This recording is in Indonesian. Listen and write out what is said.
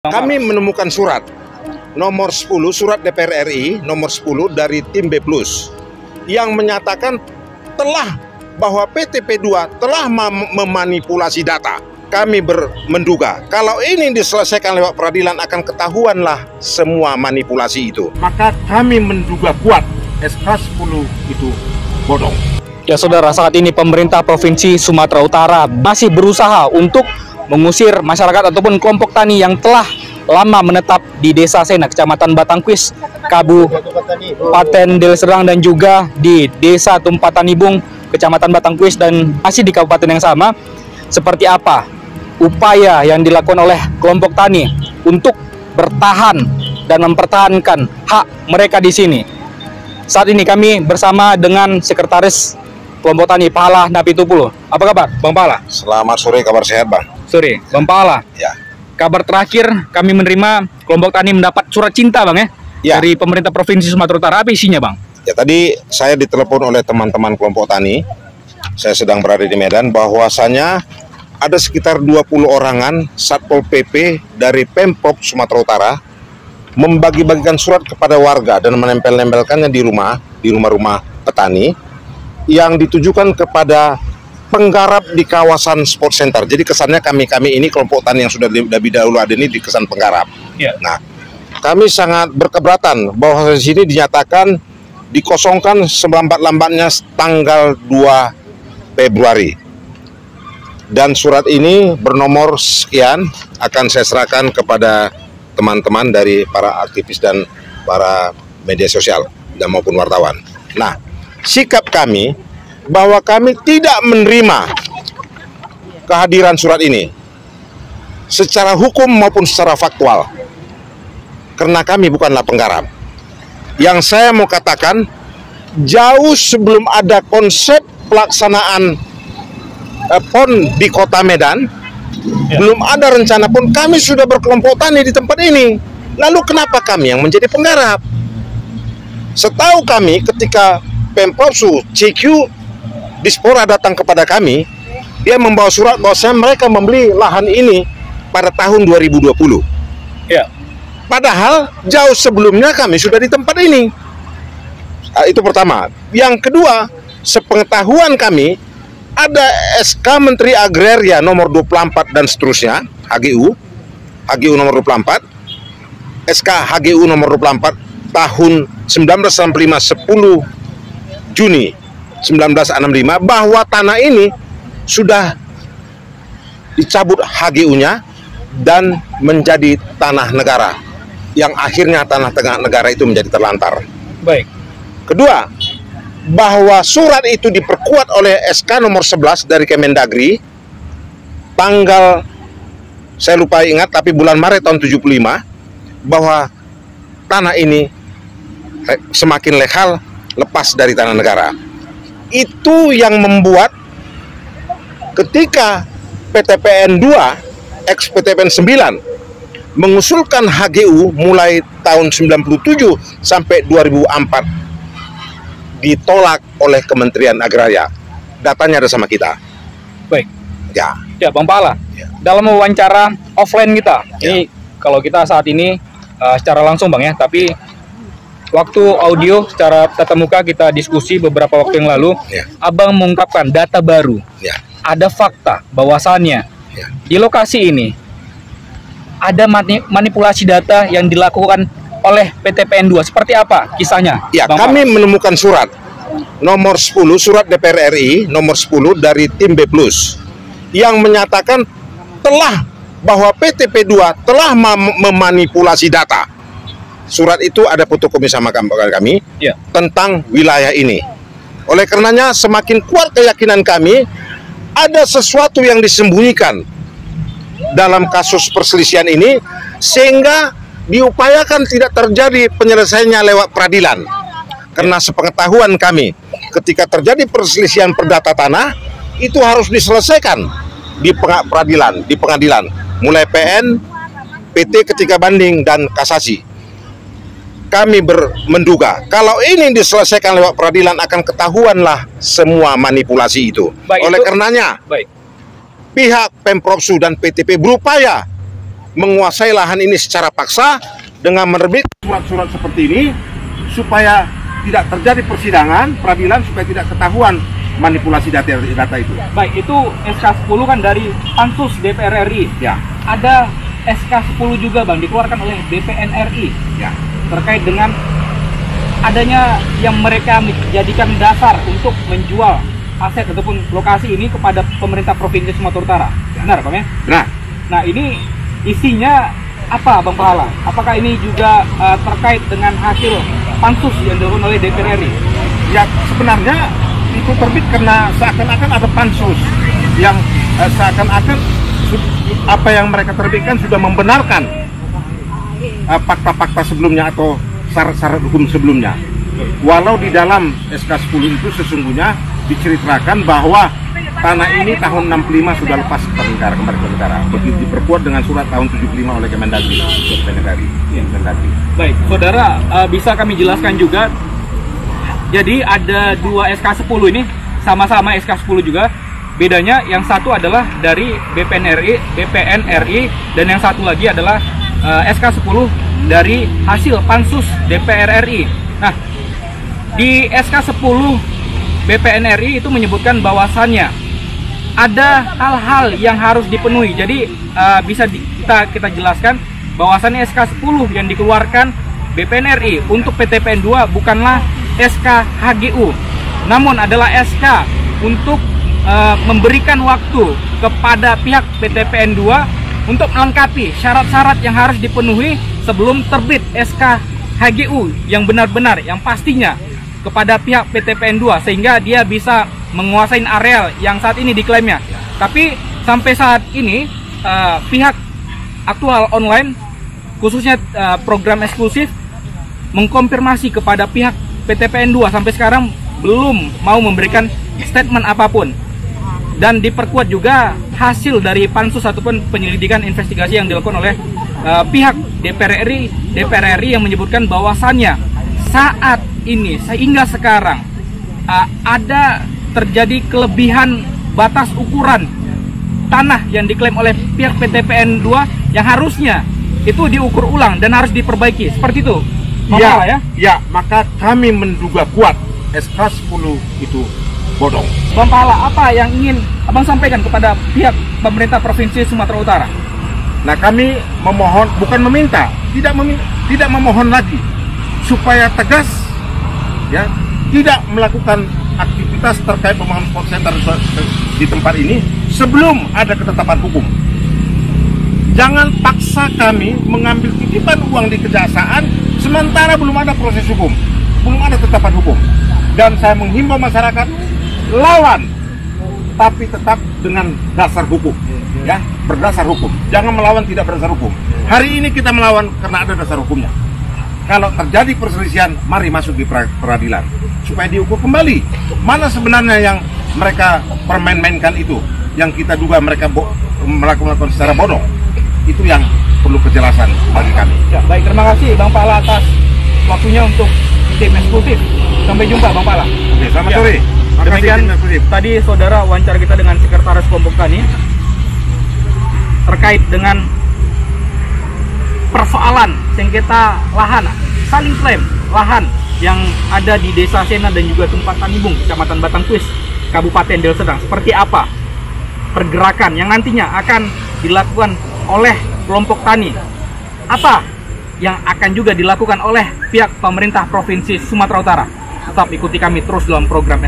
Kami menemukan surat nomor 10, surat DPR RI nomor 10 dari tim B+ yang menyatakan bahwa PT P2 telah memanipulasi data. Kami menduga kalau ini diselesaikan lewat peradilan akan ketahuanlah semua manipulasi itu. Maka kami menduga kuat SK10 itu bodong. Ya saudara, saat ini pemerintah Provinsi Sumatera Utara masih berusaha untuk mengusir masyarakat ataupun kelompok tani yang telah lama menetap di Desa Sena, Kecamatan Batangkuis, Kabupaten Deli Serdang, dan juga di Desa Tumpatanibung, Kecamatan Batangkuis, dan masih di kabupaten yang sama. Seperti apa upaya yang dilakukan oleh kelompok tani untuk bertahan dan mempertahankan hak mereka di sini? Saat ini kami bersama dengan Sekretaris Kelompok Tani Pahala Napitupulo. Apa kabar, Bang Pahala? Selamat sore, kabar sehat, Bang. Sore, Bang Pahala. Ya. Kabar terakhir kami menerima kelompok tani mendapat surat cinta, Bang, ya, dari pemerintah Provinsi Sumatera Utara. Apa isinya, Bang? Ya, tadi saya ditelepon oleh teman-teman kelompok tani. Saya sedang berada di Medan, bahwasanya ada sekitar 20 orangan Satpol PP dari Pemprov Sumatera Utara membagi-bagikan surat kepada warga dan menempel-nempelkannya di rumah-rumah petani yang ditujukan kepada penggarap di kawasan sport center. Jadi kesannya kami ini kelompok tani yang sudah lebih dahulu ada ini di kesan penggarap. Ya. Nah, kami sangat berkeberatan bahwa di sini dinyatakan dikosongkan selambat-lambatnya tanggal 2 Februari. Dan surat ini bernomor sekian akan saya serahkan kepada teman-teman dari para aktivis dan para media sosial dan maupun wartawan. Nah, sikap kami bahwa kami tidak menerima kehadiran surat ini secara hukum maupun secara faktual, karena kami bukanlah penggarap. Yang saya mau katakan, jauh sebelum ada konsep pelaksanaan PON di Kota Medan, belum ada rencana pun, kami sudah berkelompok tani di tempat ini. Lalu kenapa kami yang menjadi penggarap? Setahu kami, ketika Pemprov CQ Dispora datang kepada kami, dia membawa surat bahwa mereka membeli lahan ini pada tahun 2020. Ya. Padahal jauh sebelumnya kami sudah di tempat ini. Itu pertama. Yang kedua, sepengetahuan kami, ada SK Menteri Agraria nomor 24 dan seterusnya, HGU nomor 24, SK HGU nomor 24 tahun 1965 10 Juni 1965, bahwa tanah ini sudah dicabut HGU-nya dan menjadi tanah negara, yang akhirnya tanah negara itu menjadi terlantar. Baik. Kedua, bahwa surat itu diperkuat oleh SK nomor 11 dari Kemendagri tanggal, saya lupa ingat, tapi bulan Maret tahun 75, bahwa tanah ini semakin legal lepas dari tanah negara. Itu yang membuat ketika PTPN 2 ex PTPN 9 mengusulkan HGU mulai tahun 97 sampai 2004 ditolak oleh Kementerian Agraria. Datanya ada sama kita. Baik. Ya. Ya, Bang Pahala. Ya. Dalam wawancara offline kita, ini kalau kita saat ini secara langsung, Bang, ya, tapi waktu audio secara tatap muka kita diskusi beberapa waktu yang lalu, Abang mengungkapkan data baru. Ada fakta bahwasannya di lokasi ini ada manipulasi data yang dilakukan oleh PTPN 2. Seperti apa kisahnya? Ya, kami menemukan surat nomor 10, surat DPR RI nomor 10 dari tim B+ yang menyatakan bahwa PT P2 telah memanipulasi data. Surat itu ada fotokopi sama kami tentang wilayah ini. Oleh karenanya semakin kuat keyakinan kami ada sesuatu yang disembunyikan dalam kasus perselisihan ini, sehingga diupayakan tidak terjadi penyelesaiannya lewat peradilan. Karena sepengetahuan kami, ketika terjadi perselisihan perdata tanah, itu harus diselesaikan di pengadilan, mulai PN, PT ketika banding, dan kasasi. Kami menduga kalau ini diselesaikan lewat peradilan akan ketahuanlah semua manipulasi itu. Oleh karenanya, pihak Pemprov dan PTP berupaya menguasai lahan ini secara paksa dengan menerbit surat-surat seperti ini supaya tidak terjadi persidangan, peradilan, supaya tidak ketahuan manipulasi data itu. Baik, itu SK10 kan dari Pansus DPR RI. Ya, Ada SK10 juga Bang dikeluarkan oleh BPN RI ya. terkait dengan adanya yang mereka jadikan dasar untuk menjual aset ataupun lokasi ini kepada pemerintah Provinsi Sumatera Utara. Benar, Bang ya? Nah, Nah, ini isinya apa, Bang Pahala? Apakah ini juga terkait dengan hasil pansus yang dilakukan oleh DPR RI? ya sebenarnya itu terbit karena seakan-akan ada pansus yang seakan-akan apa yang mereka terbitkan sudah membenarkan fakta-fakta sebelumnya atau syarat-syarat hukum sebelumnya. Walau di dalam SK10 itu sesungguhnya diceritakan bahwa tanah ini tahun 65 sudah lepas ke negara, kembali ke negara. Begitu diperkuat dengan surat tahun 75 oleh Kemendagri. Baik, saudara, bisa kami jelaskan juga. Jadi ada dua SK10 ini, sama-sama SK10 juga. Bedanya yang satu adalah dari BPN RI, dan yang satu lagi adalah SK10 dari hasil Pansus DPR RI. Nah, di SK10 BPN RI itu menyebutkan bahwasannya ada hal-hal yang harus dipenuhi. Jadi bisa kita jelaskan bahwasannya SK10 yang dikeluarkan BPN RI untuk PTPN 2 bukanlah SK HGU, namun adalah SK untuk memberikan waktu kepada pihak PTPN 2 untuk melengkapi syarat-syarat yang harus dipenuhi sebelum terbit SK HGU yang benar-benar, yang pastinya kepada pihak PTPN 2, sehingga dia bisa menguasai areal yang saat ini diklaimnya. Tapi sampai saat ini pihak Aktual Online, khususnya program eksklusif, mengkonfirmasi kepada pihak PTPN 2 sampai sekarang belum mau memberikan statement apapun. Dan diperkuat juga hasil dari pansus ataupun penyelidikan investigasi yang dilakukan oleh pihak DPR RI yang menyebutkan bahwasannya saat ini sehingga sekarang ada terjadi kelebihan batas ukuran tanah yang diklaim oleh pihak PTPN 2 yang harusnya itu diukur ulang dan harus diperbaiki. Seperti itu. Ya, maka kami menduga kuat SK10 itu bodong. Bang Pahala, apa yang ingin Abang sampaikan kepada pihak pemerintah Provinsi Sumatera Utara? Nah, kami memohon, bukan meminta, tidak memohon lagi supaya tegas, ya, tidak melakukan aktivitas terkait pembangunan sport center di tempat ini sebelum ada ketetapan hukum. Jangan paksa kami mengambil titipan uang di kejaksaan sementara belum ada proses hukum, belum ada ketetapan hukum. Dan saya menghimbau masyarakat lawan, tapi tetap dengan dasar hukum, ya, berdasar hukum. Jangan melawan tidak berdasar hukum. Hari ini kita melawan karena ada dasar hukumnya. Kalau terjadi perselisihan, mari masuk di peradilan supaya diukur kembali mana sebenarnya yang mereka permain-mainkan itu, yang kita duga mereka melakukan secara bodong. Itu yang perlu kejelasan bagi kami. Ya, baik, terima kasih Bang Pahala atas waktunya untuk tim eksklusif. Sampai jumpa Bang Pahala. Oke, selamat sore. Demikian tadi saudara wawancara kita dengan Sekretaris Kelompok Tani terkait dengan persoalan sengketa lahan, saling klaim lahan yang ada di Desa Sena dan juga Tempat Tanibung, Kecamatan Batangkuis, Kabupaten Deli Serdang. Seperti apa pergerakan yang nantinya akan dilakukan oleh kelompok tani? Apa yang akan juga dilakukan oleh pihak pemerintah Provinsi Sumatera Utara? Tetap ikuti kami terus dalam program